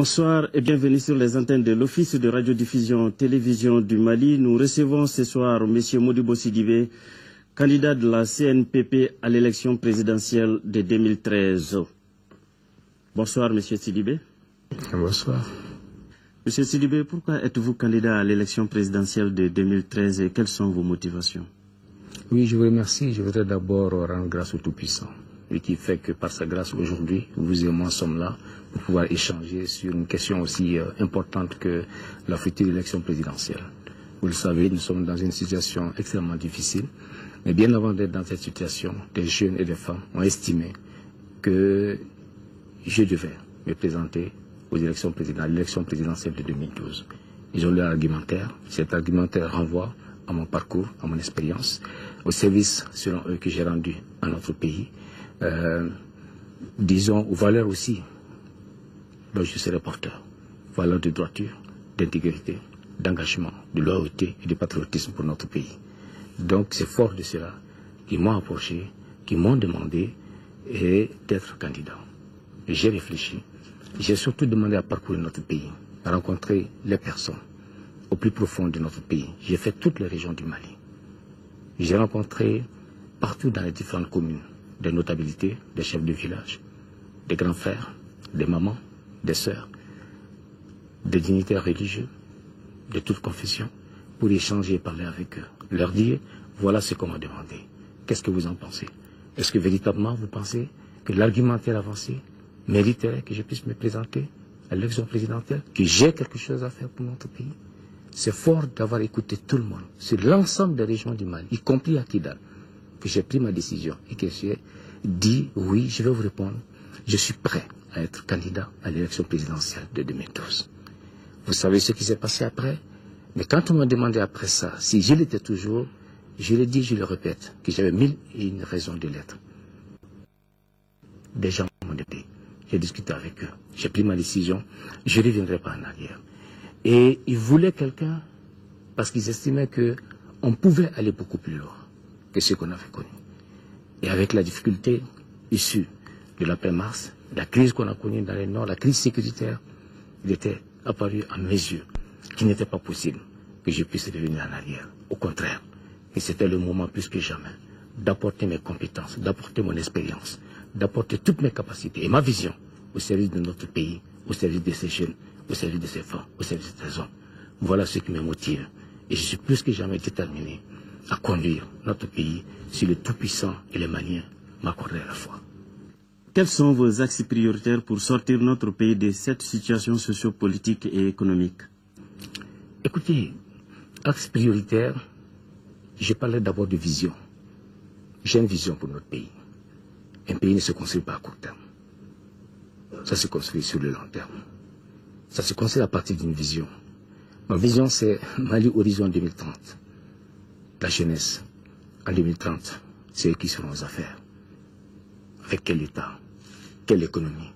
Bonsoir et bienvenue sur les antennes de l'Office de radiodiffusion télévision du Mali. Nous recevons ce soir M. Modibo Sidibé, candidat de la CNPP à l'élection présidentielle de 2013. Bonsoir M. Sidibé. Bonsoir. M. Sidibé, pourquoi êtes-vous candidat à l'élection présidentielle de 2013 et quelles sont vos motivations? Oui, je vous remercie. Je voudrais d'abord rendre grâce au Tout-Puissant et qui fait que par sa grâce aujourd'hui, vous et moi sommes là pour pouvoir échanger sur une question aussi importante que la future élection présidentielle. Vous le savez, nous sommes dans une situation extrêmement difficile, mais bien avant d'être dans cette situation, des jeunes et des femmes ont estimé que je devais me présenter aux élections à l'élection présidentielle de 2012. Ils ont leur argumentaire. Cet argumentaire renvoie à mon parcours, à mon expérience, au service, selon eux, que j'ai rendu à notre pays, disons, aux valeurs aussi dont je serai porteur. Valeurs de droiture, d'intégrité, d'engagement, de loyauté et de patriotisme pour notre pays. Donc c'est fort de cela qu'ils m'ont approché, qu'ils m'ont demandé d'être candidat. J'ai réfléchi. J'ai surtout demandé à parcourir notre pays, à rencontrer les personnes au plus profond de notre pays. J'ai fait toutes les régions du Mali. J'ai rencontré partout dans les différentes communes des notabilités, des chefs de village, des grands frères, des mamans, des sœurs, des dignitaires religieux, de toutes confessions, pour échanger et parler avec eux. Leur dire, voilà ce qu'on m'a demandé. Qu'est-ce que vous en pensez? Est-ce que véritablement vous pensez que l'argumentaire avancé mériterait que je puisse me présenter à l'élection présidentielle, que j'ai quelque chose à faire pour notre pays? C'est fort d'avoir écouté tout le monde, sur l'ensemble des régions du Mali, y compris à Kidal, que j'ai pris ma décision et que j'ai dit, oui, je vais vous répondre, je suis prêt à être candidat à l'élection présidentielle de 2012. Vous savez ce qui s'est passé après? Mais quand on m'a demandé après ça, si je l'étais toujours, je l'ai dit, je le répète, que j'avais 1001 raisons de l'être. Des gens m'ont demandé, j'ai discuté avec eux, j'ai pris ma décision, je ne reviendrai pas en arrière. Et ils voulaient quelqu'un parce qu'ils estimaient qu'on pouvait aller beaucoup plus loin que ce qu'on avait connu. Et avec la difficulté issue de l'après-mars, la crise qu'on a connue dans le Nord, la crise sécuritaire, il était apparu à mes yeux qu'il n'était pas possible que je puisse revenir en arrière. Au contraire, et c'était le moment plus que jamais d'apporter mes compétences, d'apporter mon expérience, d'apporter toutes mes capacités et ma vision au service de notre pays, au service de ces jeunes, au service de ces femmes, au service de ces hommes. Voilà ce qui me motive. Et je suis plus que jamais déterminé à conduire notre pays si le Tout-Puissant et les Maliens m'accorderaient la foi. Quels sont vos axes prioritaires pour sortir notre pays de cette situation sociopolitique et économique? Écoutez, axe prioritaire, je parlais d'abord de vision. J'ai une vision pour notre pays. Un pays ne se construit pas à court terme. Ça se construit sur le long terme. Ça se construit à partir d'une vision. Ma vision, c'est Mali Horizon 2030. La jeunesse, en 2030, c'est eux qui seront aux affaires. Avec quel État, quelle économie,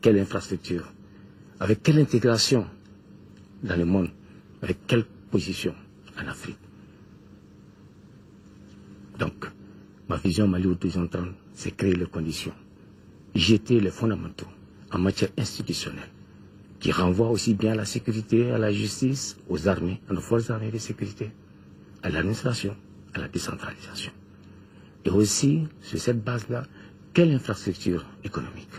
quelle infrastructure, avec quelle intégration dans le monde, avec quelle position en Afrique. Donc, ma vision Mali Horizon 2030, c'est créer les conditions, jeter les fondamentaux en matière institutionnelle, qui renvoie aussi bien à la sécurité, à la justice, aux armées, à nos forces armées de sécurité, à l'administration, à la décentralisation. Et aussi, sur cette base-là, quelle infrastructure économique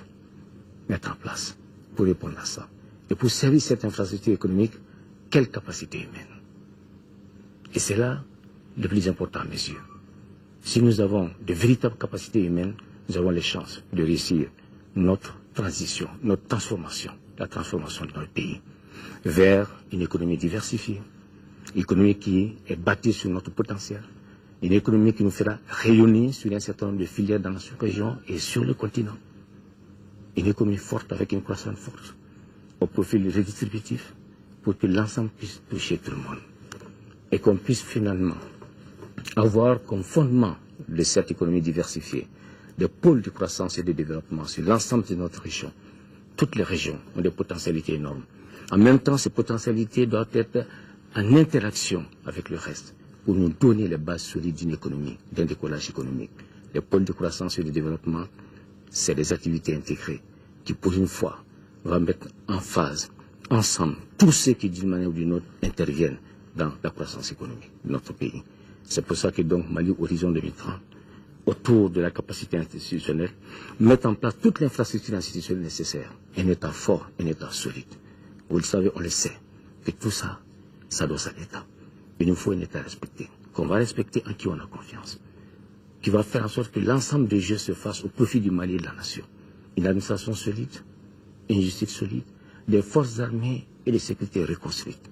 mettre en place pour répondre à ça? Et pour servir cette infrastructure économique, quelle capacité humaine? Et c'est là le plus important à mes yeux. Si nous avons de véritables capacités humaines, nous avons les chances de réussir notre transition, notre transformation, la transformation de notre pays vers une économie diversifiée, une économie qui est bâtie sur notre potentiel, une économie qui nous fera rayonner sur un certain nombre de filières dans notre région et sur le continent. Une économie forte avec une croissance forte, au profil redistributif, pour que l'ensemble puisse toucher tout le monde. Et qu'on puisse finalement avoir comme fondement de cette économie diversifiée des pôles de croissance et de développement sur l'ensemble de notre région. Toutes les régions ont des potentialités énormes. En même temps, ces potentialités doivent être en interaction avec le reste pour nous donner les bases solides d'une économie, d'un décollage économique. Les pôles de croissance et de développement, c'est des activités intégrées qui, pour une fois, va mettre en phase, ensemble, tous ceux qui d'une manière ou d'une autre interviennent dans la croissance économique de notre pays. C'est pour ça que donc Mali Horizon 2030, autour de la capacité institutionnelle, met en place toute l'infrastructure institutionnelle nécessaire, un État fort, un État solide. Vous le savez, on le sait, que tout ça, ça doit à l'État. Il nous faut un État respecté, qu'on va respecter, en qui on a confiance, qui va faire en sorte que l'ensemble des jeux se fassent au profit du Mali et de la nation. Une administration solide, une justice solide, des forces armées et des sécurités reconstruites,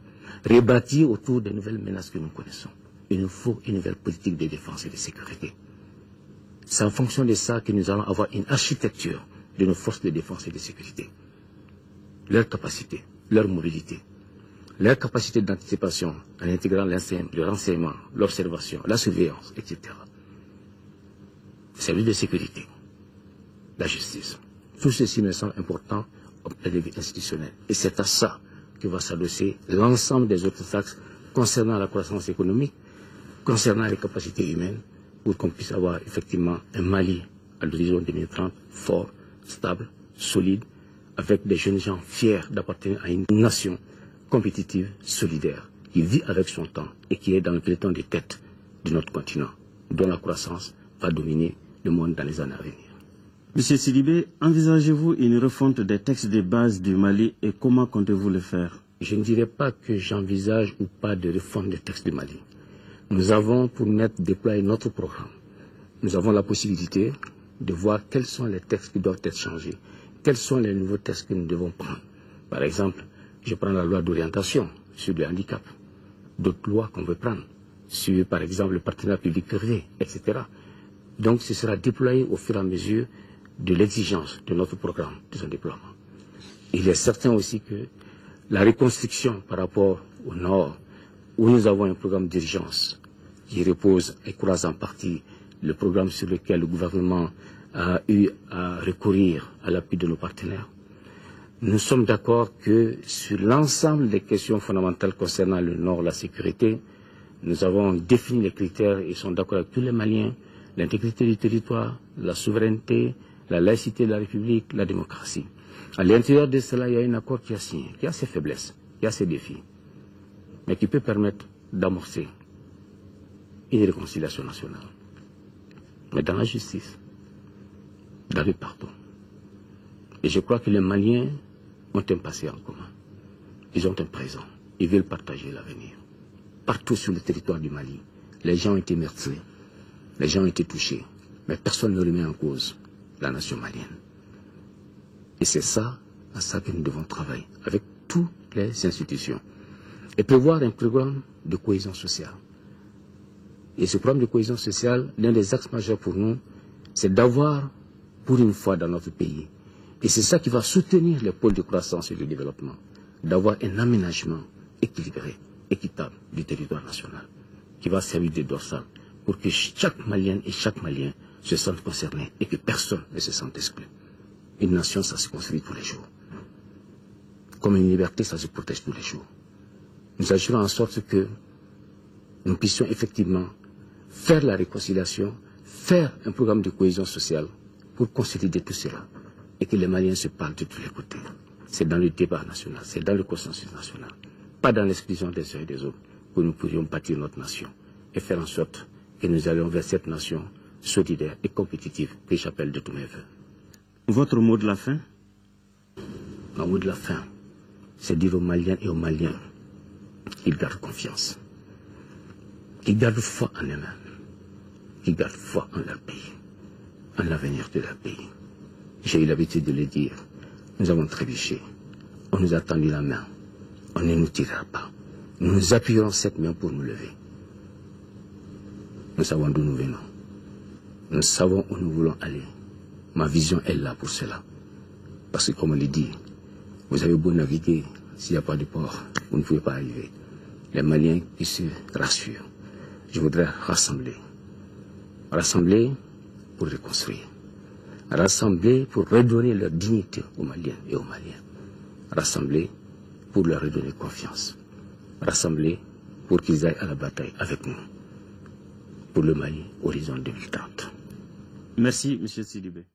rebâties autour des nouvelles menaces que nous connaissons. Il nous faut une nouvelle politique de défense et de sécurité. C'est en fonction de ça que nous allons avoir une architecture de nos forces de défense et de sécurité. Leur capacité, leur mobilité, leur capacité d'anticipation en intégrant le renseignement, l'observation, la surveillance, etc. Service de sécurité, la justice. Tout ceci me semble important au point de vue institutionnel. Et c'est à ça que va s'adosser l'ensemble des autres axes concernant la croissance économique, concernant les capacités humaines, pour qu'on puisse avoir effectivement un Mali à l'horizon 2030 fort, stable, solide, avec des jeunes gens fiers d'appartenir à une nation compétitive, solidaire, qui vit avec son temps et qui est dans le peloton des têtes de notre continent, dont la croissance va dominer le monde dans les années à venir. Monsieur Sidibé, envisagez-vous une refonte des textes de base du Mali et comment comptez-vous le faire? Je ne dirais pas que j'envisage ou pas de refonte des textes du Mali. Nous avons pour déployer notre programme. Nous avons la possibilité de voir quels sont les textes qui doivent être changés, quels sont les nouveaux textes que nous devons prendre. Par exemple, je prends la loi d'orientation sur le handicap, d'autres lois qu'on veut prendre, sur par exemple le partenariat public-privé, etc. Donc ce sera déployé au fur et à mesure de l'exigence de notre programme, de son déploiement. Il est certain aussi que la reconstruction par rapport au Nord, où nous avons un programme d'urgence qui repose et croise en partie le programme sur lequel le gouvernement a eu à recourir à l'appui de nos partenaires. Nous sommes d'accord que sur l'ensemble des questions fondamentales concernant le Nord, la sécurité, nous avons défini les critères et sont d'accord avec tous les Maliens, l'intégrité du territoire, la souveraineté, la laïcité de la République, la démocratie. À l'intérieur de cela, il y a un accord qui a signé, qui a ses faiblesses, qui a ses défis, mais qui peut permettre d'amorcer une réconciliation nationale. Mais dans la justice, dans le pardon. Et je crois que les Maliens ont un passé en commun. Ils ont un présent. Ils veulent partager l'avenir. Partout sur le territoire du Mali, les gens ont été meurtris, les gens ont été touchés, mais personne ne remet en cause la nation malienne. Et c'est ça, à ça que nous devons travailler, avec toutes les institutions. Et prévoir un programme de cohésion sociale. Et ce programme de cohésion sociale, l'un des axes majeurs pour nous, c'est d'avoir, pour une fois dans notre pays, et c'est ça qui va soutenir les pôles de croissance et de développement, d'avoir un aménagement équilibré, équitable du territoire national, qui va servir de dorsale pour que chaque Malienne et chaque Malien se sentent concernés et que personne ne se sente exclu. Une nation, ça se construit tous les jours. Comme une liberté, ça se protège tous les jours. Nous agirons en sorte que nous puissions effectivement faire la réconciliation, faire un programme de cohésion sociale pour consolider tout cela et que les Maliens se parlent de tous les côtés. C'est dans le débat national, c'est dans le consensus national, pas dans l'exclusion des uns et des autres, que nous pourrions bâtir notre nation et faire en sorte que nous allions vers cette nation solidaire et compétitive que j'appelle de tous mes voeux. Votre mot de la fin? Mon mot de la fin, c'est dire aux Maliens et aux Maliens qu'ils gardent confiance, qu'ils gardent foi en eux-mêmes, qu'ils gardent foi en leur pays, en l'avenir de leur pays. J'ai eu l'habitude de le dire, nous avons trébuché, on nous a tendu la main, on ne nous tirera pas. Nous nous appuierons cette main pour nous lever. Nous savons d'où nous venons. Nous savons où nous voulons aller. Ma vision est là pour cela. Parce que comme on le dit, vous avez beau naviguer, s'il n'y a pas de port, vous ne pouvez pas arriver. Les Maliens qui se rassurent. Je voudrais rassembler. Rassembler pour reconstruire. Rassembler pour redonner leur dignité aux Maliens et aux Maliens. Rassembler pour leur redonner confiance. Rassembler pour qu'ils aillent à la bataille avec nous. Pour le Mali, horizon 2030. Merci, M. Sidibé.